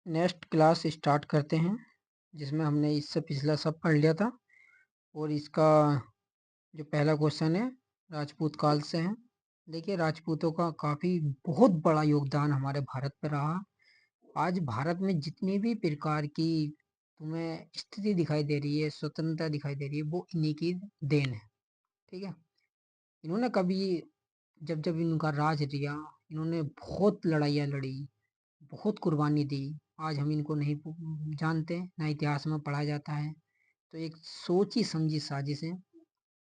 Next class start करते हैं, जिसमें हमने इससे पिछला सब पढ़ लिया था। और इसका जो पहला क्वेश्चन है राजपूत काल से है। देखिए, राजपूतों का काफ़ी बहुत बड़ा योगदान हमारे भारत पे रहा। आज भारत में जितनी भी प्रकार की तुम्हें स्थिति दिखाई दे रही है, स्वतंत्रता दिखाई दे रही है, वो इन्हीं की देन है। ठीक है, इन्होंने कभी जब जब इनका राज रिया, इन्होंने बहुत लड़ाइयाँ लड़ी, बहुत कुर्बानी दी। आज हम इनको नहीं जानते, ना इतिहास में पढ़ा जाता है। तो एक सोची समझी साजिश है,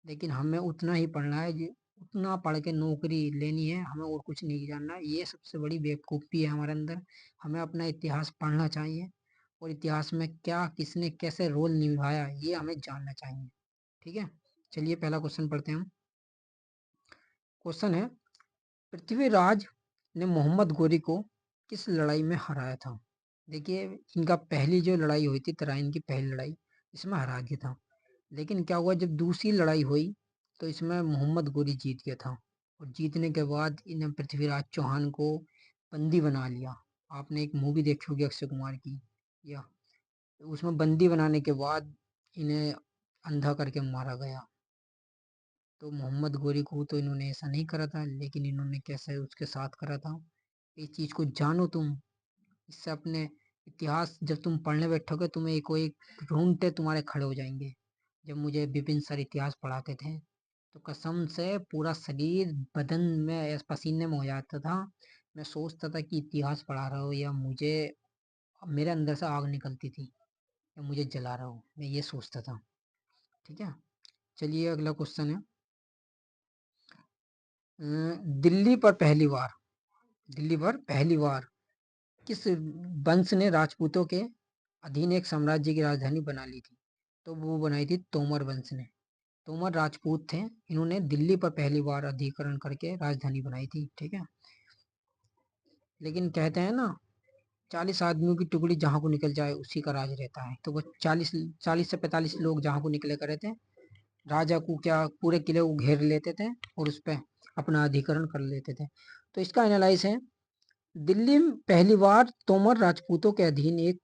लेकिन हमें उतना ही पढ़ना है, उतना पढ़ के नौकरी लेनी है, हमें और कुछ नहीं जानना। ये सबसे बड़ी बेवकूफ़ी है हमारे अंदर। हमें अपना इतिहास पढ़ना चाहिए, और इतिहास में क्या किसने कैसे रोल निभाया ये हमें जानना चाहिए। ठीक है, चलिए पहला क्वेश्चन पढ़ते हैं हम। क्वेश्चन है, पृथ्वीराज ने मोहम्मद गोरी को किस लड़ाई में हराया था? देखिए, इनका पहली जो लड़ाई हुई थी, तराइन की पहली लड़ाई, इसमें हरा गया था। लेकिन क्या हुआ, जब दूसरी लड़ाई हुई तो इसमें मोहम्मद गोरी जीत गया था। और जीतने के बाद इन्हें पृथ्वीराज चौहान को बंदी बना लिया। आपने एक मूवी देखी होगी अक्षय कुमार की, या उसमें बंदी बनाने के बाद इन्हें अंधा करके मारा गया। तो मोहम्मद गोरी को तो इन्होंने ऐसा नहीं करा था, लेकिन इन्होंने कैसे उसके साथ करा था, इस चीज़ को जानो तुम। इससे अपने इतिहास जब तुम पढ़ने बैठोगे, तुम्हें एक कोई रोंगटे तुम्हारे खड़े हो जाएंगे। जब मुझे विपिन सर इतिहास पढ़ाते थे, तो कसम से पूरा शरीर बदन में पसीने में हो जाता था। मैं सोचता था कि इतिहास पढ़ा रहा हो, या मुझे मेरे अंदर से आग निकलती थी, या मुझे जला रहा हो, मैं ये सोचता था। ठीक है, चलिए अगला क्वेश्चन है। दिल्ली पर पहली बार किस वंश ने राजपूतों के अधीन एक साम्राज्य की राजधानी बना ली थी? तो वो बनाई थी तोमर वंश ने। तोमर राजपूत थे, इन्होंने दिल्ली पर पहली बार अधिकरण करके राजधानी बनाई थी। ठीक है, लेकिन कहते हैं ना, 40 आदमियों की टुकड़ी जहाँ को निकल जाए उसी का राज रहता है। तो वो 40 से 45 लोग जहाँ को निकले करे थे, राजा को क्या पूरे किले को घेर लेते थे और उस पर अपना अधिकरण कर लेते थे। तो इसका एनालाइज है, दिल्ली में पहली बार तोमर राजपूतों के अधीन एक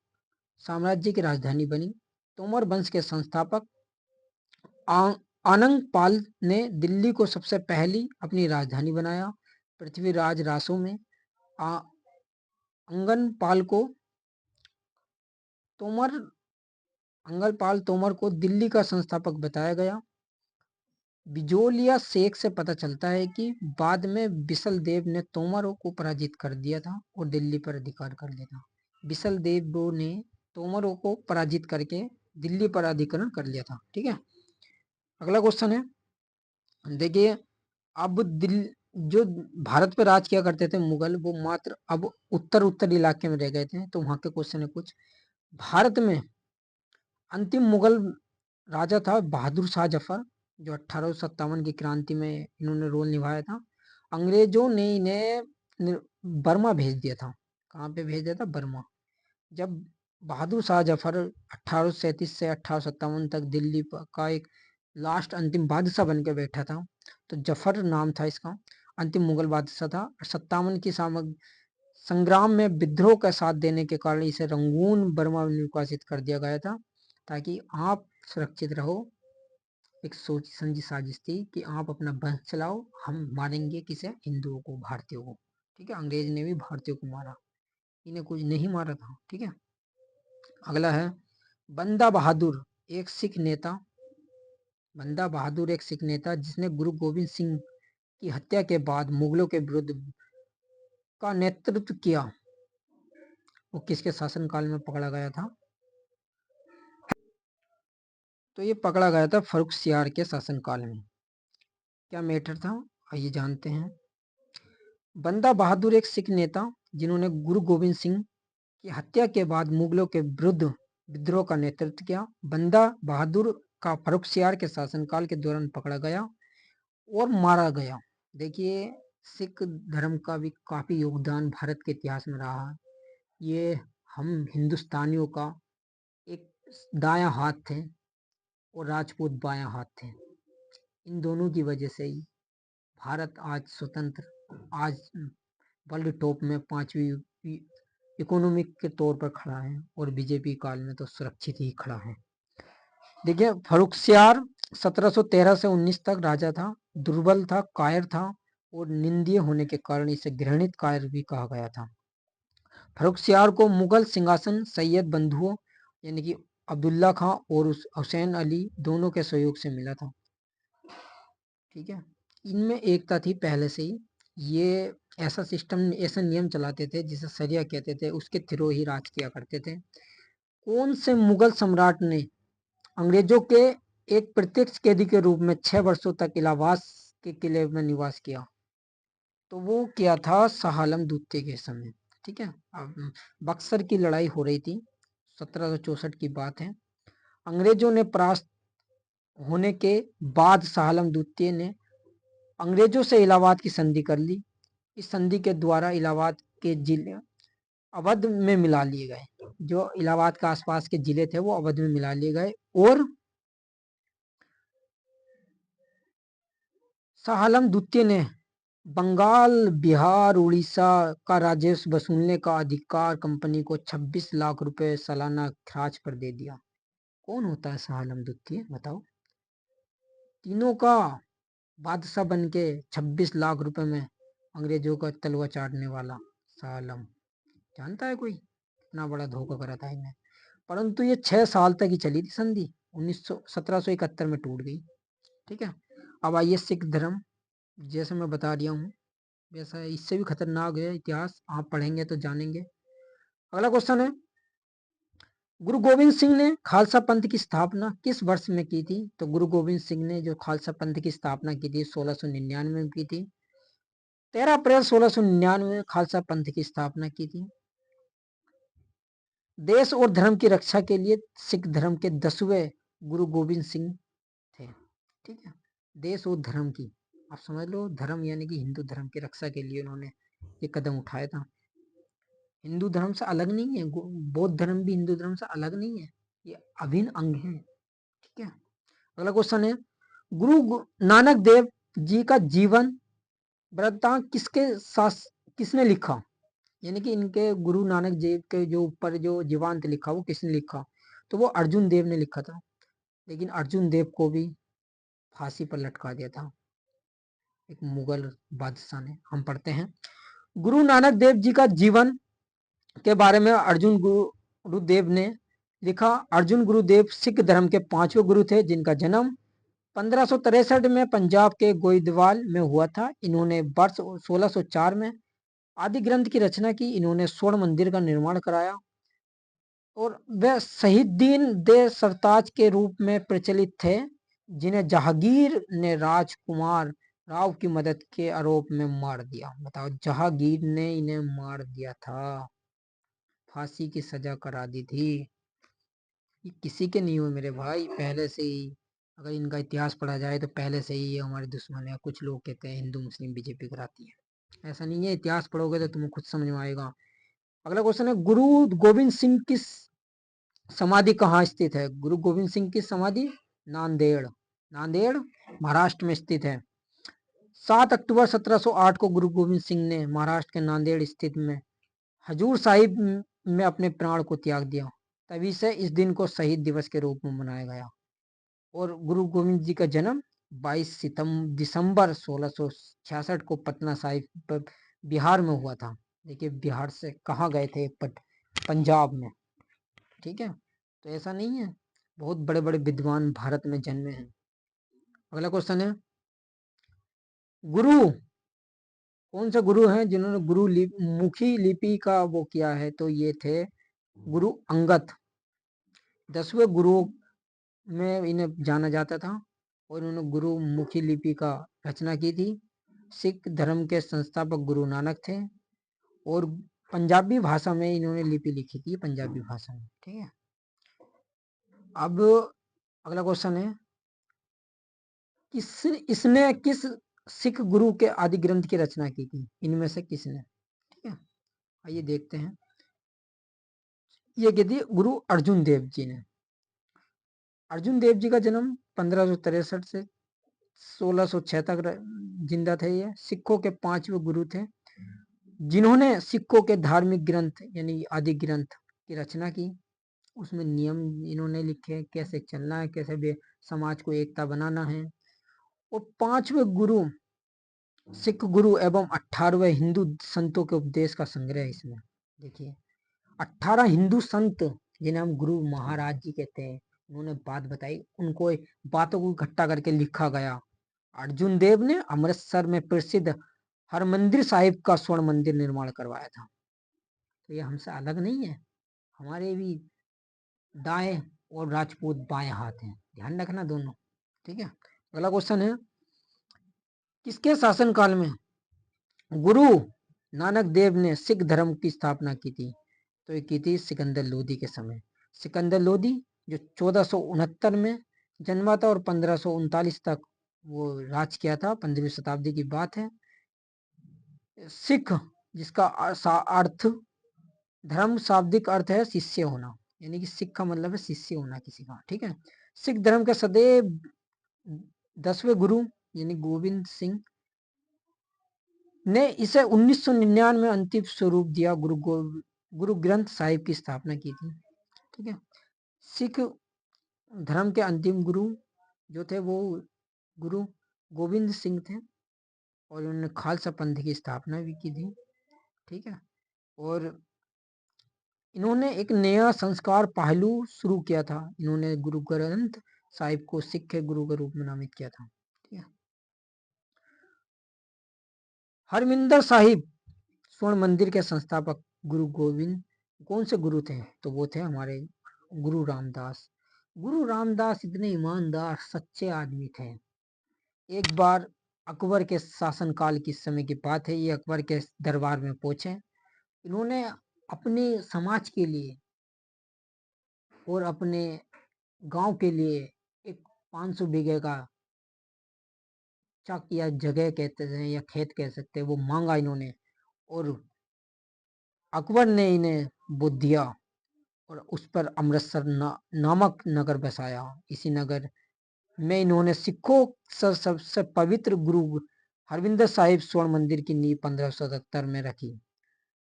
साम्राज्य की राजधानी बनी। तोमर वंश के संस्थापक आनंग पाल ने दिल्ली को सबसे पहली अपनी राजधानी बनाया। पृथ्वीराज रासो में अंगन पाल को तोमर अंगलपाल तोमर को दिल्ली का संस्थापक बताया गया। बिजोलिया शेख से पता चलता है कि बाद में बिसल देव ने तोमरों को पराजित कर दिया था और दिल्ली पर अधिकार कर लिया था। बिसल देव ने तोमरों को पराजित करके दिल्ली पर अधिकरण कर लिया था। ठीक है, अगला क्वेश्चन है। देखिए, अब जो भारत पे राज किया करते थे मुगल, वो मात्र अब उत्तर इलाके में रह गए थे। तो वहां के क्वेश्चन है कुछ। भारत में अंतिम मुगल राजा था बहादुर शाह जफर, जो 1857 की क्रांति में इन्होंने रोल निभाया था। अंग्रेजों ने इन्हें बर्मा भेज दिया था। कहाँ पे भेज दिया था? बर्मा। जब बहादुर शाह जफर 1837 से 1857 तक दिल्ली का एक लास्ट अंतिम बादशाह बन के बैठा था, तो जफर नाम था इसका, अंतिम मुगल बादशाह था। 57 की संग्राम में विद्रोह का साथ देने के कारण इसे रंगून बर्मा में निर्वासित कर दिया गया था, ताकि आप सुरक्षित रहो। एक सोची समझी साजिश थी कि आप अपना वंश चलाओ, हम मारेंगे किसे? हिंदुओं को, भारतीयों को। ठीक है, अंग्रेज ने भी भारतीयों को मारा, इन्हें कुछ नहीं मारा था। ठीक है, अगला है बंदा बहादुर, एक सिख नेता। बंदा बहादुर एक सिख नेता जिसने गुरु गोविंद सिंह की हत्या के बाद मुगलों के विरुद्ध का नेतृत्व किया, वो किसके शासनकाल में पकड़ा गया था? तो ये पकड़ा गया था फर्रुखसियार के शासनकाल में। क्या मैटर था, आइए जानते हैं। बंदा बहादुर एक सिख नेता जिन्होंने गुरु गोविंद सिंह की हत्या के बाद मुगलों के विरुद्ध विद्रोह का नेतृत्व किया। बंदा बहादुर का फर्रुखसियार के शासनकाल के दौरान पकड़ा गया और मारा गया। देखिए, सिख धर्म का भी काफी योगदान भारत के इतिहास में रहा है। ये हम हिंदुस्तानियों का एक दायां हाथ थे और राजपूत बायां हाथ थे। इन दोनों की वजह से ही भारत आज स्वतंत्र, आज वर्ल्ड टॉप में 5वीं इकोनॉमिक के तौर पर खड़ा है और बीजेपी काल में तो सुरक्षित ही खड़ा है। देखिए फर्रुखसियार 1713 से 19 तक राजा था, दुर्बल था, कायर था और निंदीय होने के कारण इसे घृणित कायर भी कहा गया था। फर्रुखसियार को मुगल सिंहासन सैयद बंधुओं यानी कि अब्दुल्ला खां और हुसैन अली दोनों के सहयोग से मिला था। ठीक है, इनमें एकता थी पहले से ही। ये ऐसा सिस्टम, ऐसा नियम चलाते थे जिसे शरिया कहते थे, उसके थ्रू ही राज किया करते थे। कौन से मुगल सम्राट ने अंग्रेजों के एक प्रत्यक्ष कैदी के रूप में 6 वर्षों तक इलाहाबाद के किले में निवास किया? तो वो किया था शाह आलम द्वितीय के समय। ठीक है, अब बक्सर की लड़ाई हो रही थी, 1764 की बात है। अंग्रेजों ने परास्त होने के बाद शाह आलम द्वितीय ने अंग्रेजों से इलाहाबाद की संधि कर ली। इस संधि के द्वारा इलाहाबाद के जिले अवध में मिला लिए गए। जो इलाहाबाद के आसपास के जिले थे वो अवध में मिला लिए गए और शाह आलम द्वितीय ने बंगाल, बिहार, उड़ीसा का राजस्व वसूलने का अधिकार कंपनी को 26 लाख रुपए सालाना खर्च पर दे दिया। कौन होता है शाह आलम द्वितीय, बताओ? तीनों का बादशाह बन के 26 लाख रुपए में अंग्रेजों का तलवा चाटने वाला शाह आलम, जानता है कोई? इतना बड़ा धोखा करा था इन्हें। परंतु ये 6 साल तक ही चली थी संधि, 1771 में टूट गई। ठीक है, अब आइए सिख धर्म। जैसे मैं बता दिया हूँ वैसा इससे भी खतरनाक है इतिहास, आप पढ़ेंगे तो जानेंगे। अगला क्वेश्चन है, गुरु गोविंद सिंह ने खालसा पंथ की स्थापना किस वर्ष में की थी? तो गुरु गोविंद सिंह ने जो खालसा पंथ की स्थापना की थी 1699 में की थी। 13 अप्रैल 1699 में खालसा पंथ की स्थापना की थी। देश और धर्म की रक्षा के लिए सिख धर्म के 10वें गुरु गोविंद सिंह थे। ठीक है, देश और धर्म की, आप समझ लो, धर्म यानी कि हिंदू धर्म की रक्षा के लिए उन्होंने ये कदम उठाया था। हिंदू धर्म से अलग नहीं है, बौद्ध धर्म भी हिंदू धर्म से अलग नहीं है, ये अभिन्न अंग है। ठीक है, अगला क्वेश्चन है, गुरु नानक देव जी का जीवन वृत्तांत किसने लिखा? यानी कि इनके गुरु नानक देव के जो ऊपर जो जीवांत लिखा वो किसने लिखा? तो वो अर्जुन देव ने लिखा था। लेकिन अर्जुन देव को भी फांसी पर लटका दिया था एक मुगल बादशाह ने। हम पढ़ते हैं, गुरु नानक देव जी का जीवन के बारे में अर्जुन गुरुदेव ने लिखा। अर्जुन गुरुदेव सिख धर्म के 5वें गुरु थे जिनका जन्म 1563 में पंजाब के गोइंदवाल में हुआ था। इन्होंने वर्ष 1604 में आदि ग्रंथ की रचना की। इन्होंने स्वर्ण मंदिर का निर्माण कराया और वे शहीदीन दे सरताज के रूप में प्रचलित थे, जिन्हें जहांगीर ने राजकुमार राव की मदद के आरोप में मार दिया। बताओ, जहांगीर ने इन्हें मार दिया था, फांसी की सजा करा दी थी। ये किसी के नहीं हुए मेरे भाई, पहले से ही अगर इनका इतिहास पढ़ा जाए तो पहले से ही ये हमारे दुश्मन है। कुछ लोग कहते हैं हिंदू मुस्लिम बीजेपी कराती है, ऐसा नहीं है। इतिहास पढ़ोगे तो तुम्हें खुद समझ में आएगा। अगला क्वेश्चन है, गुरु गोविंद सिंह की समाधि कहाँ स्थित है? गुरु गोविंद सिंह की समाधि नांदेड़, नांदेड़ महाराष्ट्र में स्थित है। 7 अक्टूबर 1708 को गुरु गोविंद सिंह ने महाराष्ट्र के नांदेड़ स्थित में हजूर साहिब में अपने प्राण को त्याग दिया। तभी से इस दिन को शहीद दिवस के रूप में मनाया गया। और गुरु गोविंद जी का जन्म 22 दिसंबर 1666 को पटना साहिब बिहार में हुआ था। देखिए बिहार से कहाँ गए थे? पंजाब में। ठीक है, तो ऐसा नहीं है, बहुत बड़े बड़े विद्वान भारत में जन्मे हैं। अगला क्वेश्चन है, गुरु कौन से गुरु हैं जिन्होंने मुखी लिपि का वो किया है? तो ये थे गुरु अंगद। 10वें गुरु में इन्हें जाना जाता था और इन्होंने गुरु मुखी लिपि का रचना की थी। सिख धर्म के संस्थापक गुरु नानक थे और पंजाबी भाषा में इन्होंने लिपि लिखी थी, पंजाबी भाषा में। ठीक है, अब अगला क्वेश्चन है, इसने किस सिख गुरु के आदि ग्रंथ की रचना की थी? इनमें से किसने? ठीक है, आइए देखते हैं। ये की थी गुरु अर्जुन देव जी ने। अर्जुन देव जी का जन्म 1563 से 1606 तक जिंदा थे। ये सिखों के 5वें गुरु थे। जिन्होंने सिखों के धार्मिक ग्रंथ यानी आदि ग्रंथ की रचना की। उसमें नियम इन्होंने लिखे, कैसे चलना है, कैसे समाज को एकता बनाना है। और 5वें गुरु सिख गुरु एवं 18वें हिंदू संतों के उपदेश का संग्रह है इसमें। देखिए 18 हिंदू संत जिन्हें हम गुरु महाराज जी कहते हैं, उन्होंने बात बताई, उनको बातों को इकट्ठा करके लिखा गया। अर्जुन देव ने अमृतसर में प्रसिद्ध हरमंदिर साहिब का स्वर्ण मंदिर निर्माण करवाया था। तो ये हमसे अलग नहीं है, हमारे भी दाएं और राजपूत बाएं हाथ हैं, ध्यान रखना दोनों। ठीक है, अगला क्वेश्चन है, किसके शासनकाल में गुरु नानक देव ने सिख धर्म की स्थापना की थी? तो ये की थी सिकंदर लोदी के समय। सिकंदर लोदी जो 1469 में जन्मा था और 1539 तक वो राज किया था, 15वीं शताब्दी की बात है। सिख जिसका अर्थ धर्म शाब्दिक अर्थ है शिष्य होना, यानी कि सिख का मतलब है शिष्य होना किसी का। ठीक है, सिख धर्म के सदैव 10वें गुरु यानी गोविंद सिंह ने इसे 1999 में अंतिम स्वरूप दिया। गुरु ग्रंथ साहिब की स्थापना की थी। ठीक है, सिख धर्म के अंतिम गुरु जो थे वो गुरु गोविंद सिंह थे और उन्होंने खालसा पंथ की स्थापना भी की थी। ठीक है, और इन्होंने एक नया संस्कार पहलू शुरू किया था। इन्होंने गुरु ग्रंथ साहिब को सिख के गुरु के रूप में नामित किया था। ठीक है, हरमिंदर साहिब स्वर्ण मंदिर के संस्थापक गुरु गोविंद कौन से गुरु थे? तो वो थे हमारे गुरु रामदास। गुरु रामदास इतने ईमानदार सच्चे आदमी थे। एक बार अकबर के शासनकाल की समय की बात है, ये अकबर के दरबार में पहुंचे। इन्होंने अपने समाज के लिए और अपने गांव के लिए एक 500 बीघे का चक या जगह कहते हैं या खेत कह सकते हैं, वो मांगा इन्होंने और अकबर ने इन्हें वो दिया और उस पर अमृतसर नामक नगर बसाया। इसी नगर में इन्होंने सिखों सबसे पवित्र गुरु हरविंदर साहिब स्वर्ण मंदिर की नींव 1577 में रखी।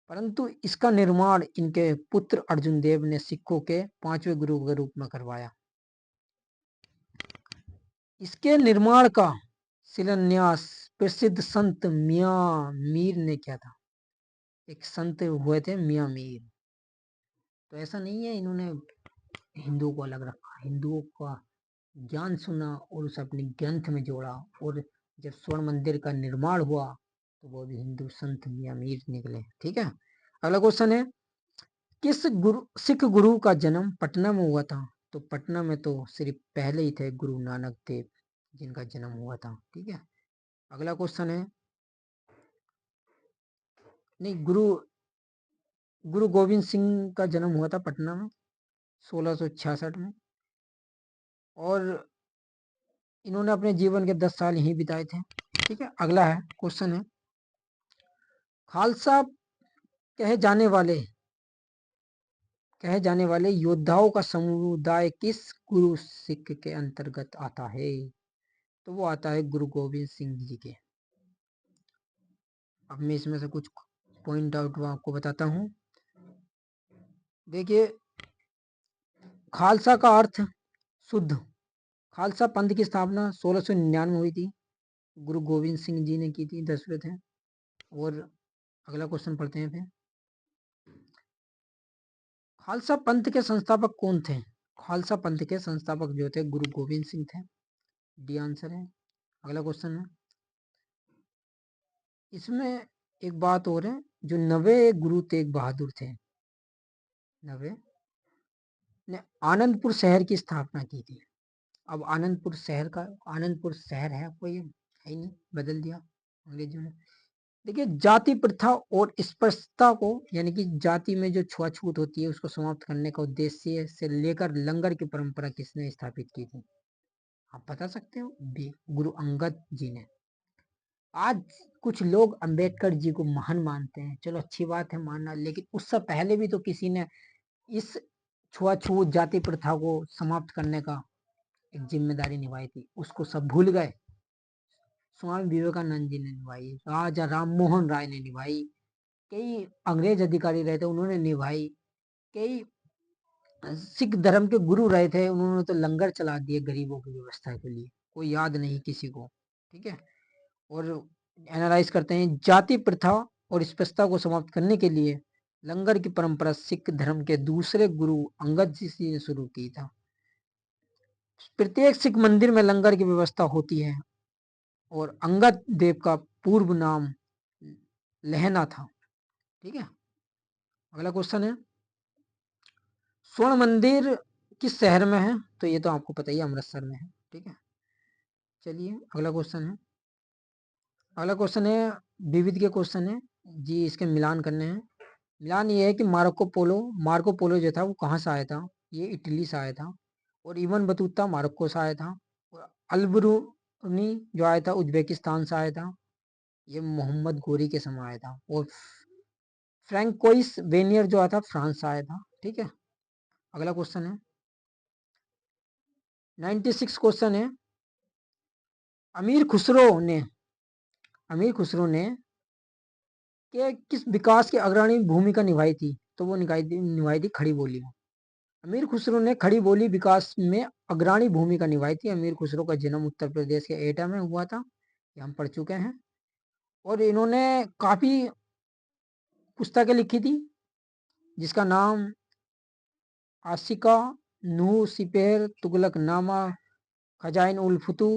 परंतु इसका निर्माण इनके पुत्र अर्जुन देव ने सिखों के 5वें गुरु के रूप में करवाया। इसके निर्माण का शिलान्यास प्रसिद्ध संत मियाँ मीर ने किया था। एक संत हुए थे मियाँ मीर। तो ऐसा नहीं है इन्होंने हिंदुओं को अलग रखा, हिंदुओं का ज्ञान सुना और उसे अपने ग्रंथ में जोड़ा। और जब स्वर्ण मंदिर का निर्माण हुआ तो वो भी हिंदू संत मियाँ मीर निकले। ठीक है, अगला क्वेश्चन है, किस सिख गुरु का जन्म पटना में हुआ था? तो पटना में तो सिर्फ पहले ही थे गुरु नानक देव जिनका जन्म हुआ था। ठीक है, अगला क्वेश्चन है, नहीं गुरु गोविंद सिंह का जन्म हुआ था पटना में 1666 में और इन्होंने अपने जीवन के 10 साल यहीं बिताए थे। ठीक है, अगला है क्वेश्चन है, खालसा कहे जाने वाले योद्धाओं का समुदाय किस गुरु सिख के अंतर्गत आता है? तो वो आता है गुरु गोविंद सिंह जी के। अब मैं इसमें से कुछ पॉइंट आउट आपको बताता हूँ। देखिए, खालसा का अर्थ शुद्ध। खालसा पंथ की स्थापना 1699 में हुई थी, गुरु गोविंद सिंह जी ने की थी, 10वें थे। और अगला क्वेश्चन पढ़ते हैं फिर, खालसा पंथ के संस्थापक कौन थे? खालसा पंथ के संस्थापक जो थे गुरु गोविंद सिंह थे। डी आंसर है। अगला क्वेश्चन है, इसमें एक बात और है, जो 9वें गुरु तेग बहादुर थे, 9वें ने आनंदपुर शहर की स्थापना की थी। अब आनंदपुर शहर है कोई है ही नहीं, बदल दिया अंग्रेजों ने। देखिए, जाति प्रथा और स्पृश्यता को यानी कि जाति में जो छुआछूत होती है उसको समाप्त करने का उद्देश्य से लेकर लंगर की परंपरा किसने स्थापित की थी? आप बता सकते हो? गुरु अंगद जी ने। आज कुछ लोग अंबेडकर जी को महान मानते हैं, चलो अच्छी बात है मानना, लेकिन उससे पहले भी तो किसी ने इस छुआछूत जाति प्रथा को समाप्त करने का एक जिम्मेदारी निभाई थी, उसको सब भूल गए। स्वामी विवेकानंद जी ने निभाई, राजा राम मोहन राय ने निभाई, कई अंग्रेज अधिकारी रहे थे, उन्होंने निभाई। कई सिख धर्म के गुरु रहे थे, उन्होंने तो लंगर चला दिए गरीबों की व्यवस्था के लिए, कोई याद नहीं किसी को। ठीक है, और एनालाइज करते हैं जाति प्रथा और स्पृश्यता को समाप्त करने के लिए लंगर की परंपरा सिख धर्म के दूसरे गुरु अंगद जी ने शुरू की था। प्रत्येक सिख मंदिर में लंगर की व्यवस्था होती है और अंगद देव का पूर्व नाम लहना था। ठीक है, अगला क्वेश्चन है स्वर्ण मंदिर किस शहर में है? तो ये तो आपको पता ही है, अमृतसर में है। ठीक है, चलिए अगला क्वेश्चन है। अगला क्वेश्चन है विविध के क्वेश्चन है जी, इसके मिलान करने हैं। मिलान ये है कि मार्को पोलो जो था वो कहाँ से आया था? ये इटली से आया था। और इबन बतूता मार्को से आया था। और अलबरूनी जो आया था उज्बेकिस्तान से आया था, ये मोहम्मद गोरी के समय आया था। और फ्रैंकोइस वेनियर जो आया था फ्रांस से आया था। ठीक है, अगला क्वेश्चन है 96 क्वेश्चन है अमीर खुसरो ने कि किस विकास की अग्रणी भूमिका निभाई थी? तो वो निभाई थी खड़ी बोली में। अमीर खुसरो ने खड़ी बोली विकास में अग्रणी भूमिका निभाई थी। अमीर खुसरो का जन्म उत्तर प्रदेश के एटा में हुआ था, ये हम पढ़ चुके हैं। और इन्होंने काफी पुस्तकें लिखी थी, जिसका नाम आशिका, नूह सिपेर, तुगलकनामा, खजाइन उल फुतू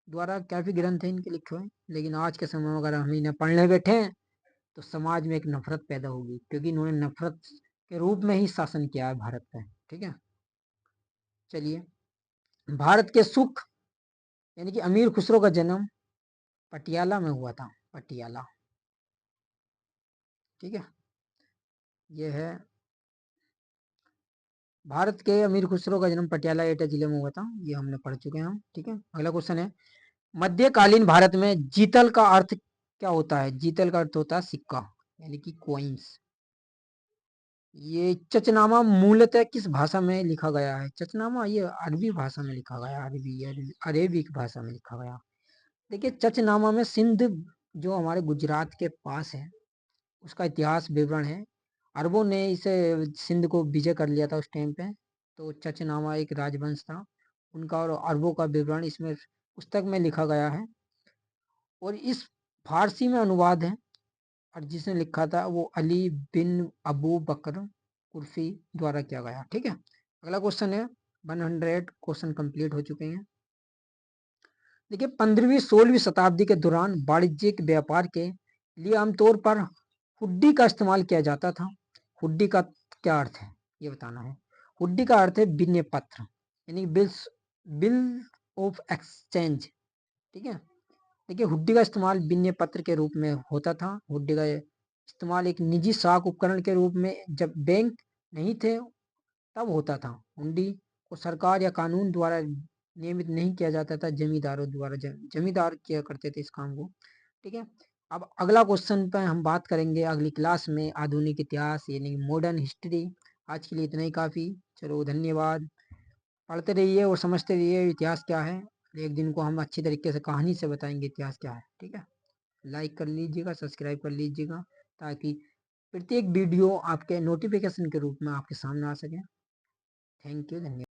द्वारा काफी ग्रंथ है इनके लिखे हुए। लेकिन आज के समय में अगर हम इन्हें पढ़ने बैठे तो समाज में एक नफरत पैदा होगी, क्योंकि इन्होंने नफरत के रूप में ही शासन किया है भारत पे। ठीक है, चलिए भारत के सुख यानी कि अमीर खुसरो का जन्म पटियाला में हुआ था, पटियाला। ठीक है, ये है भारत के अमीर खुसरो का जन्म पटियाला एटा जिले में हुआ था, ये हमने पढ़ चुके हैं हम। ठीक है, अगला क्वेश्चन है मध्यकालीन भारत में जीतल का अर्थ क्या होता है? जीतल का अर्थ होता है सिक्का यानी कि कॉइन्स। ये चचनामा मूलतः किस भाषा में लिखा गया है? चचनामा ये अरबी भाषा में लिखा गया, अरेबिक भाषा में लिखा गया। देखिए चचनामा में सिंध जो हमारे गुजरात के पास है उसका इतिहास विवरण है। अरबों ने इसे सिंध को विजय कर लिया था उस टाइम पे, तो चचनामा एक राजवंश था उनका, और अरबों का विवरण इसमें पुस्तक में लिखा गया है। और इस फारसी में अनुवाद है, और जिसने लिखा था वो अली बिन अबू बकर कुर्फी द्वारा किया गया। ठीक है, अगला क्वेश्चन है 100 क्वेश्चन कंप्लीट हो चुके हैं। देखिए 15वीं 16वीं शताब्दी के दौरान वाणिज्यिक व्यापार के लिए आमतौर पर हुड्डी का इस्तेमाल किया जाता था। हुड्डी का क्या अर्थ है ये बताना है। हुड्डी का अर्थ है विनिमय पत्र यानी बिल ऑफ एक्सचेंज। ठीक है, देखिए हुड्डी का इस्तेमाल विनिमय पत्र के रूप में होता था। हुड्डी का इस्तेमाल एक निजी साख उपकरण के रूप में जब बैंक नहीं थे तब होता था। हुंडी को सरकार या कानून द्वारा नियमित नहीं किया जाता था, जमींदारों द्वारा, जमींदार किया करते थे इस काम को। ठीक है, अब अगला क्वेश्चन पर हम बात करेंगे अगली क्लास में आधुनिक इतिहास यानी मॉडर्न हिस्ट्री। आज के लिए इतना ही काफ़ी। चलो धन्यवाद, पढ़ते रहिए और समझते रहिए इतिहास क्या है। एक दिन को हम अच्छी तरीके से कहानी से बताएंगे इतिहास क्या है। ठीक है, लाइक कर लीजिएगा, सब्सक्राइब कर लीजिएगा, ताकि प्रत्येक वीडियो आपके नोटिफिकेशन के रूप में आपके सामने आ सके। थैंक यू, धन्यवाद।